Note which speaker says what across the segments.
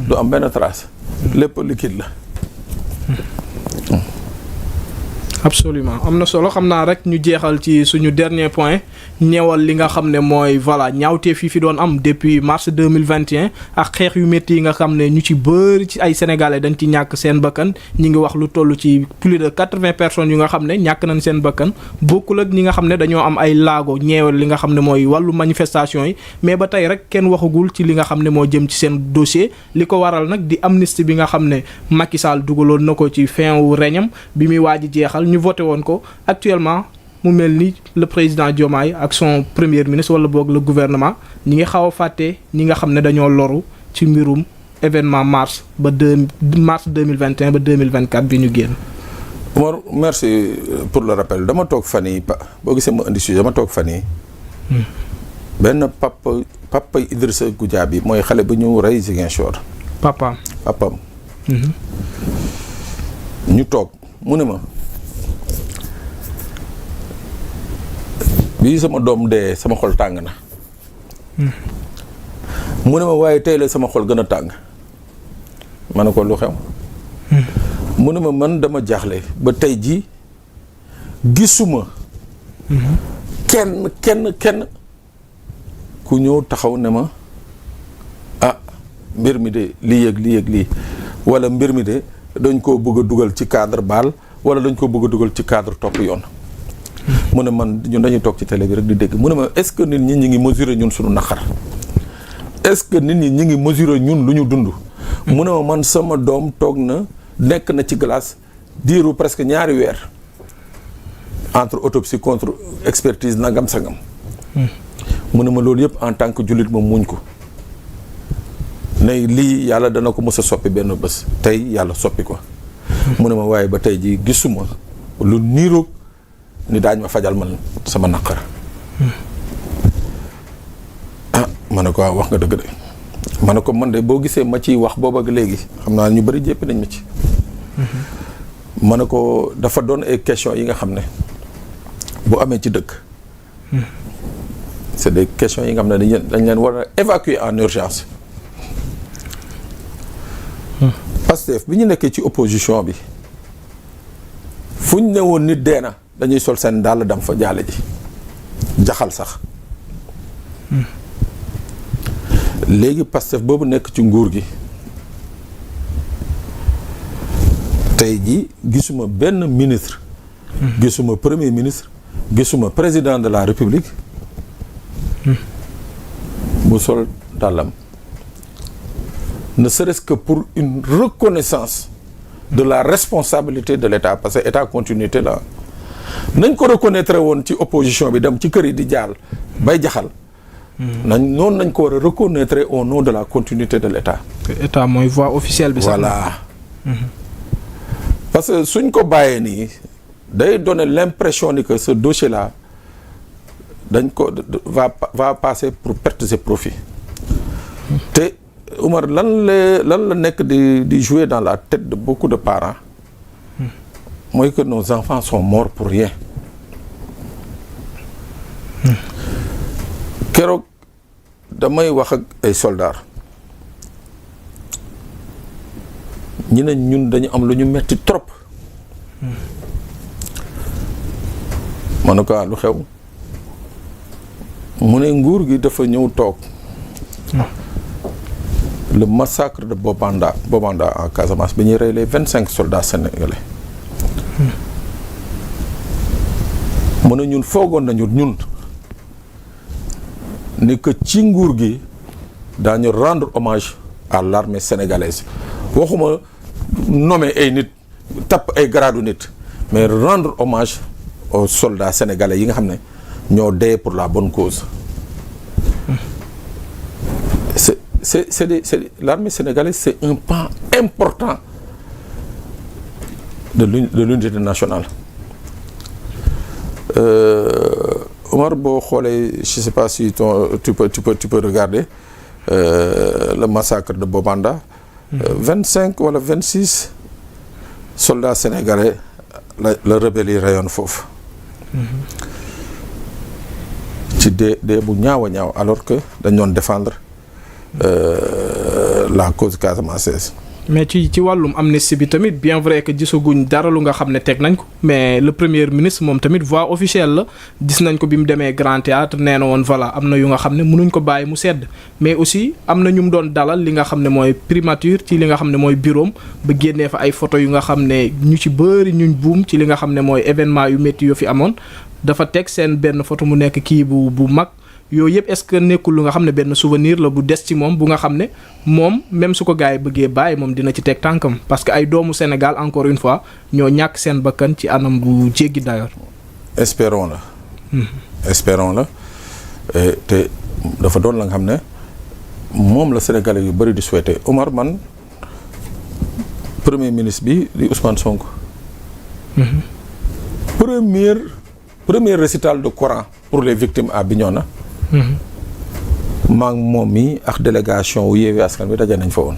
Speaker 1: du am benn trace. lépp liquide la.
Speaker 2: absolument am na solo xam naa rek ñu jeexal ci suñu dernier point ñeewal li nga xam ne mooy voilà ñaawteef yi fi doon am depuis mars 2021 ak xeex yu métti yi nga xam ne ñu ci bëri ci ay sénégalais dañ ci ñàkk seen bakkan ñi ngi wax lu toll ci plus de 80 personnes yu nga xam ne ñàkk nañ seen bakkan bokkul ak ñi nga xam ne dañoo am ay laago ñeewal li nga xam ne mooy wàllu manifestation yi mais ba tey rek kenn waxagul ci li nga xam ne moo jëm ci seen dossier li ko waral nag di amnistie bi nga xam ne Macky Sall dugaloon na ko ci fin wu reñam bi muy waaj jeexal ñu voté woon ko actuellement mu mel ni le président Diomaye ak son premier ministre wala boog le gouvernement ñi ngi xaw a fàtte ñi nga xam ne dañoo loru ci mbirum événement mars 2021 ba 2024 bi ñu génn.
Speaker 1: Omar merci pour le rappel dama toog fan yi boo gisee ma indi sujet dama toog fan yi benn papa Idrissa Goudiaby mooy xale bu ñu rey Ziguinchor. papam ñu toog mu ne ma bii sama doom dee sama xol tàng na. mu ne ma waaye tey la sama xol gën a tàng. ma ne ko lu xew. mu ne ma man dama jaaxle ba tey ji gisuma. kenn ku ñëw taxaw ne ma mbir mi de lii yëg lii wala mbir mi de dañ koo bëgg a dugal ci cadre baal wala dañ koo bëgg a dugal ci cadre topp yoon. mu ne man ñun dañuy toog ci télé bi rek di dégg mu ne ma est-ce que nit ñi ngi mesurer ñun suñu naqar est-ce que nit ñi ngi mesurer ñun lu ñu dund. mu ne ma man sama doom toog na nekk na ci glace diiru presque ñaari weer entre autopsie contre expertise nangam sangam. mu ne ma loolu yëpp en tant que jullit moom muñ ko ne lii yàlla dana ko mës a soppi benn bés tey yàlla soppi ko. mu ne ma waaye ba tey ji gisuma lu niiroog ni daañ ma fajal man sama naqar. ma ne ko wax nga dëgg de ma ne ko man de boo gisee ma ciy wax booba ak léegi xam naa ñu bëri jéppi nañ ma ci. ma ne ko dafa doon ay questions yi nga xam ne bu amee ci dëkk. c'est des questions yi nga xam ne dañ leen war a évacuer en urgence. Pastef bi ñu nekkee ci opposition bi fu ñu ne woon nit dee na dañuy sol seen dàll dem fa jaale ji jaxal sax. léegi Pastef boobu nekk ci nguur gi tey ji gisuma benn ministre. gisuma premier ministre gisuma président de la république. bu sol dàllam ne serait-ce que pour une reconnaissance de la responsabilité de l'État parce que État continuité la nañ ko reconnaître woon ci opposition bi dem ci kër yi di jaal bay jaxal noonu nañ ko war a reconnaître au nom de la continuité de l'État.
Speaker 2: État mooy voix officielle bi sax.
Speaker 1: voilà. parce que suñ ko bàyyee nii day donner l'impression ni que ce dossier là dañ ko va passer pour pertes et profits. te Oumar lan la nekk di jouer dans la tête de beaucoup de parents. mooy que nos enfants sont morts pour rien. keroog damay wax ak ay soldats ñi ne ñun dañu am lu ñu metti trop. ma ne ko lu xew mu ne nguur gi dafa ñëw toog. le massacre de Bobanda en Casamance bi ñuy rey les 25 soldats sénégalais. mu ne ñun foogoon nañu ñun ni que ci nguur gi daañu rendre hommage à l'armée sénégalaise waxuma nommer ay nit tapp ay gradu nit mais rendre hommage aux soldats sénégalais yi nga xam ne ñoo dee pour la bonne cause. L'armée sénégalaise c'est un pan important de l'unité nationale. Omar boo xoolee je sais pas si tu peux regarder le massacre de Bobanda. 25 wala 26 soldats sénégalais la rebelle yi rayoon foofu. ci dee bu ñaaw a ñaaw alors que dañ doon défendre la cause casamançaise.
Speaker 2: mais ci wàllum amnistie bi tamit bien vrai que gisaguñ dara lu nga xam ne teg nañ ko mais le premier ministre moom tamit voix officielle la gis nañ ko bi mu demee Grand Théâtre nee na woon voilà am na yu nga xam ne mënuñ ko bàyyi mu sedd mais aussi am na ñu mu doon dalal li nga xam ne mooy primature ci li nga xam ne mooy bureau ba génnee fa ay photo yu nga xam ne ñu ci bëri ñuñ buum ci li nga xam ne mooy événement yu métti yoo fi amoon dafa teg seen benn photo mu nekk kii bu mag. yooyu yëpp est-ce que nekkul lu nga xam ne benn souvenir la bu des ci moom bu nga xam ne moom même su ko gars yi bëggee bàyyi moom dina ci teg tànkam parce que ay doomu Sénégal encore une fois ñoo ñàkk seen bakkan ci anam bu jéggi d'ailleurs.
Speaker 1: espérons la. espérons la te dafa doon la nga xam ne moom la Sénégalais yu bëri di souhaiter Omar man premier ministre bi di Ousmane Sonko. premier récital de Coran pour les victimes à Bignona. maa ngi moom mi ak délégation wu Yewwi Askan Wi daje nañ fa woon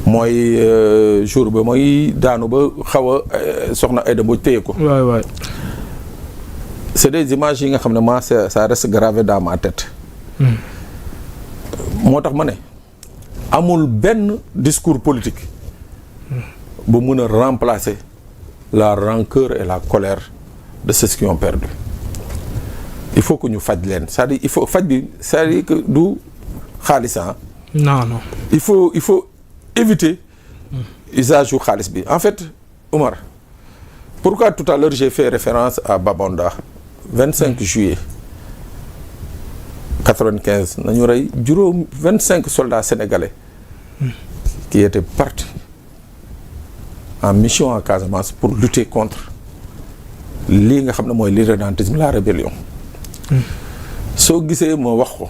Speaker 1: mooy jour ba mooy daanu ba xaw a soxna Aïda Mbodj téye ko.
Speaker 2: waay
Speaker 1: c'est des images yi nga xam ne moi ça reste gravé dans ma tête. moo tax ma ne amul benn discours politique bu mun a remplacer la rancœur et la colère de ceux qui ont perdu. il faut que ñu faj leen c'est-à-dire il faut faj bi c'est-à-dire que du xaalis
Speaker 2: non.
Speaker 1: il faut éviter usage yu xaalis bi en fait Omar pourquoi tout à l'heure j'ai fait référence à Babonda 25 juillet 95 nañu rey 25 soldats sénégalais qui étaient partis en mission en Casamance pour lutter contre lii nga xam ne mooy l'irrédentisme la rébellion soo gisee moo wax ko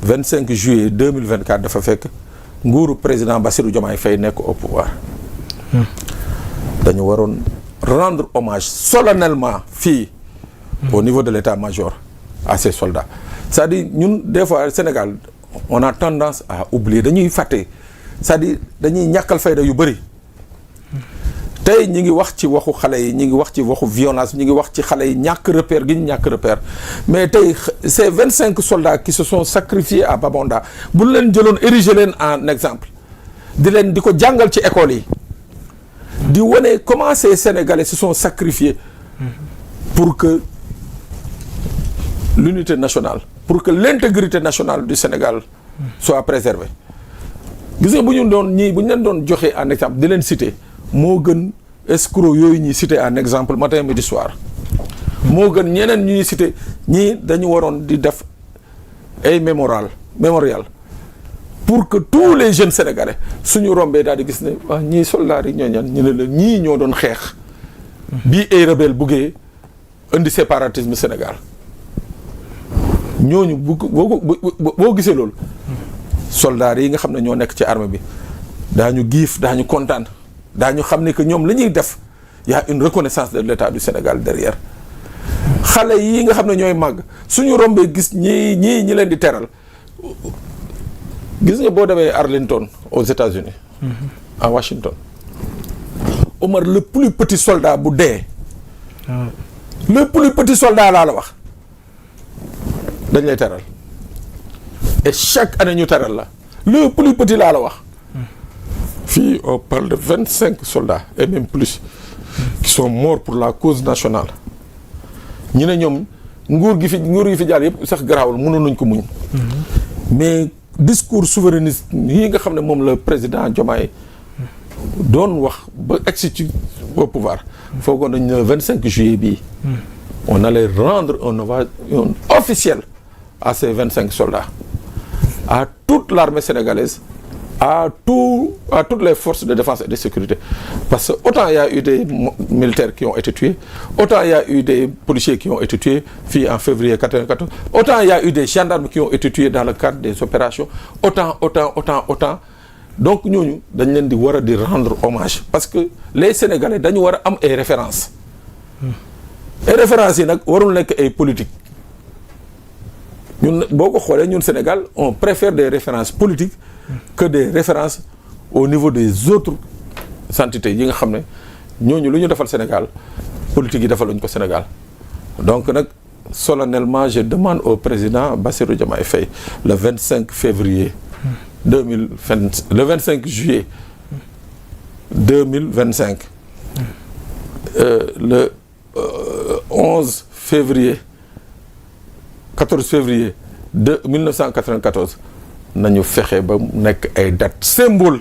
Speaker 1: 25 juillet 2024 dafa fekk nguuru président Bassirou Diomaye Faye nekk au pouvoir dañu waroon rendre hommage solennellement fii au niveau de l'état-major à ces soldats c'est-à-dire ñun des fois Sénégal on a tendance à oublier dañuy fàtte c'est-à-dire dañuy ñàkkal fayda yu bëri tey ñi ngi wax ci waxu xale yi ñi ngi wax ci waxu violence ñi ngi wax ci xale yi ñàkk repère gi ñu ñàkk repère mais tey ces 25 soldats qui se sont sacrifiés à Babonda bu leen jëloon ériger leen en exemple di ko jàngal ci école yi di wane comment ces Sénégalais se sont sacrifiés pour que l'unité nationale pour que l'intégrité nationale du Sénégal soit préservée gis nga bu ñu leen doon joxe en exemple di leen citer moo gën escroc yooyu ñuy cité en exemple matin midi soir moo gën ñeneen ñuy cité ñii dañu waroon di def ay mémorial pour que tous les jeunes sénégalais suñu rombee daal di gis ne waa ñii soldats yi ñoo ñan ñu ne la ñii ñoo doon xeex bii ay rebelle buggee indi séparatisme Sénégal ñooñu boo gisee loolu soldats yi nga xam ne ñoo nekk ci armée bi daañu giif daañu kontaan daañu xam ne que ñoom la ñuy def y a une reconnaissance de l'État du Sénégal derrière xale yi nga xam ne ñooy màgg suñu rombee gis ñi leen di teral gis nga boo demee Arlington aux États-Unis à Washington Omar le plus petit soldat bu dee le plus petit soldat laa la wax dañ lay teral et chaque année ñu teral la le plus petit laa la wax fii on parle de 25 soldats et même plus qui sont morts pour la cause nationale ñu ne ñoom nguur gi fi jaar yëpp sax garaawul mënoon nañ ko muñ mais discours souverainiste yi nga xam ne moom la président Diomaye doon wax ba egsi ci au pouvoir foogoon nañ ne 25 juillet bii on allait rendre un hommage officiel à ces 25 soldats à toute l'armée sénégalaise à toutes les forces de défense et de sécurité parce que autant il y a eu des militaires qui ont été tués autant il y a eu des policiers qui ont été tués fii en février 94 autant il y a eu des gendarmes qui ont été tués dans le cadre des opérations autant donc ñooñu dañ leen di war a di rendre hommage parce que les Sénégalais dañu war a am ay références ay références yi nag warul nekk ay politique ñun boo ko xoolee ñun Sénégal on préfère des références politiques que des références au niveau des autres entités yi nga xam ne ñooñu lu ñu defal Sénégal politique yi defaluñ ko Sénégal donc nag solennellement je demande au président Bassirou Diomaye Faye le 25 février le 25 juillet 2025 le 11 février 14 février de 1994 nañu fexe ba mu nekk ay dates symboles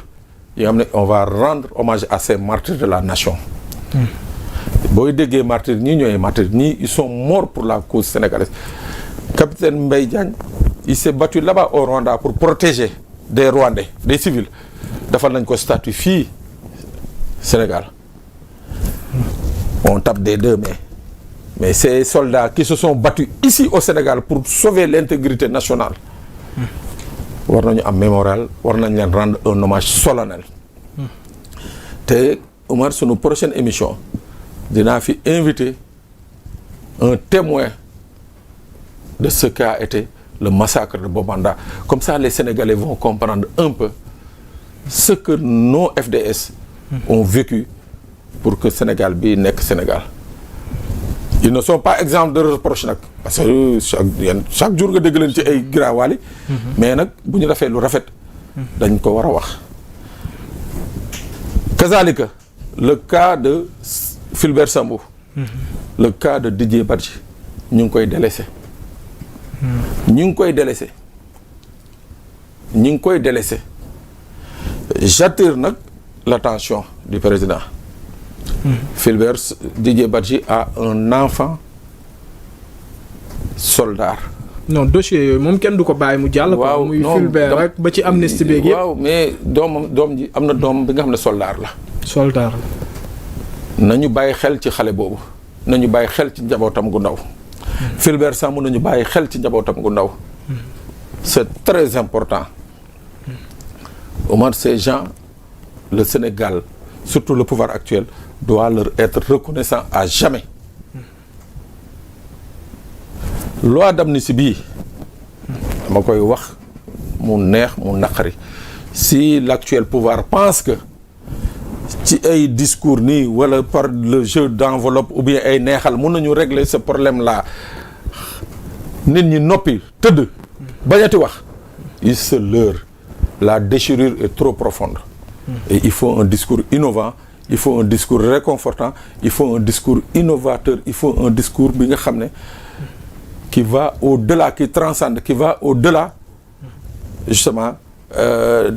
Speaker 1: yi nga xam ne on va rendre hommage à ces martyrs de la nation. booy déggee martyrs ñii ñooy martyrs ñii ils sont morts pour la cause sénégalaise. Capitaine Mbaye Diagne il s'est battu là-bas au Rwanda pour protéger des Rwandais des civils defal nañ ko statut fii Sénégal on tape des deux mains mais ces soldats qui se sont battus ici au Sénégal pour sauver l'intégrité nationale war nañu am mémorial war nañ leen rendre un hommage solennel te Omar sunu prochaine émission dinaa fi inviter un témoin de ce qu'a été le massacre de Bobanda comme ça les Sénégalais vont comprendre un peu ce que nos FDS ont vécu pour que Sénégal bi nekk Sénégal ils ne sont pas exempts de reproche nag parce que chaque jour nga dégg leen ci ay giraawaali mais nag bu ñu rafet lu rafet dañ ko war a wax kazalika le cas de Fulbert Sambou le cas de Didier Badji ñu ngi koy délaissé ñu ngi koy délaissé j'attire nag l'attention du président Fulbert Didier Badji a un enfant soldat.
Speaker 2: non dossier yooyu moom kenn du ko bàyyi mu jàll.
Speaker 1: waaw
Speaker 2: muy Fulbert rek ba ci amnistie beeg yëpp.
Speaker 1: waaw mais doom ji am na doom bi nga xam ne soldat la.
Speaker 2: soldat la.
Speaker 1: nañu bàyyi xel ci xale boobu nañu bàyyi xel ci njabootam gu ndaw. Fulbert Sambou nañu bàyyi xel ci njabootam gu ndaw. c'est très important. Omar, ces gens le Sénégal surtout le pouvoir actuel doit leur être reconnaissant à jamais. loi d'amnistie bii dama koy wax mu neex mu naqari si l'actuel pouvoir pense que ci ay discours nii wala par le jeu d'enveloppe ou bien ay neexal mun nañu régler ce problème là nit ñi noppi tëdd bañati wax il se leurre la déchirure est trop profonde et il faut un discours innovant il faut un discours réconfortant il faut un discours innovateur il faut un discours bi nga xam ne qui va au-delà qui transcende qui va au-delà justement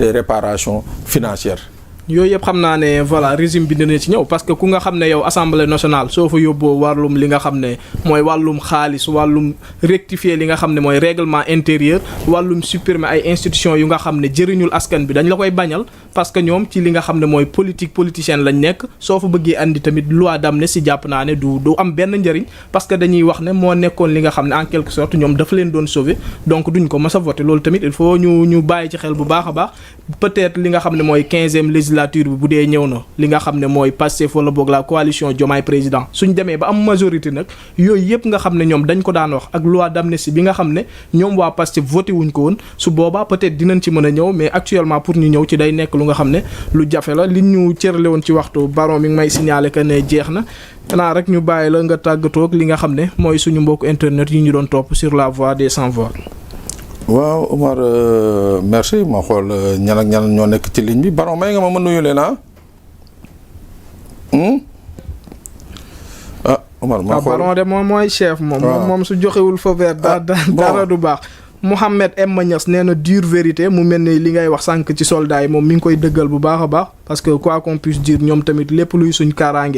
Speaker 1: des réparations financières.
Speaker 2: yooyu yëpp xam naa ne voilà régime bi dina ci ñëw parce que ku nga xam ne yow assemblée nationale soo fa yóbboo wàllum li nga xam ne mooy wàllum xaalis wàllum rectifier li nga xam ne mooy règlement intérieur wàllum supprimer ay institutions yu nga xam ne jëriñul askan bi dañ la koy bañal parce que ñoom ci li nga xam ne mooy politicienne lañ nekk soo fa bëggee andi tamit loi d'amnistie jàpp naa ne du am benn njëriñ parce que dañuy wax ne moo nekkoon li nga xam ne en quelque sorte ñoom dafa leen doon sauver donc duñ ko mës a voter loolu tamit il faut ñu bàyyi ci xel bu baax a baax peut-être li nga xam ne mooy 15e législature bi bu dee ñëw na li nga xam ne mooy Pastef wala boog la coalition Diomaye président suñ demee ba am majorité nag yooyu yëpp nga xam ne ñoom dañ ko daan wax ak loi d'amnistie bi nga xam ne ñoom waa Pastef voté wuñ ko woon su boobaa peut-être dinañ ci mën a ñëw mais actuellement pour ñu ñëw ci day nekk lu nga xam ne lu jafe la li ñu cërale woon ci waxtu baron mi ngi may signaler que ne jeex na xanaa rek ñu bàyyi la nga tàggatoo ak li nga xam ne mooy suñu mbokku internet yi ñu doon topp sur la voie des sans voix.
Speaker 1: waaw Omar merci ma xool ñan ak ñan ñoo nekk ci ligne bi baron may nga ma nuyu leen ah Omar ma xool
Speaker 2: baron de moom mooy chef moom su joxewul feu vert dara du baax. Mouhamed M Niass nee na dure vérité mu mel ni li ngay wax sànq ci soldats yi moom mi ngi koy dëggal bu baax a baax parce que quoi qu'on puisse dire ñoom tamit lépp luy suñ kaaraange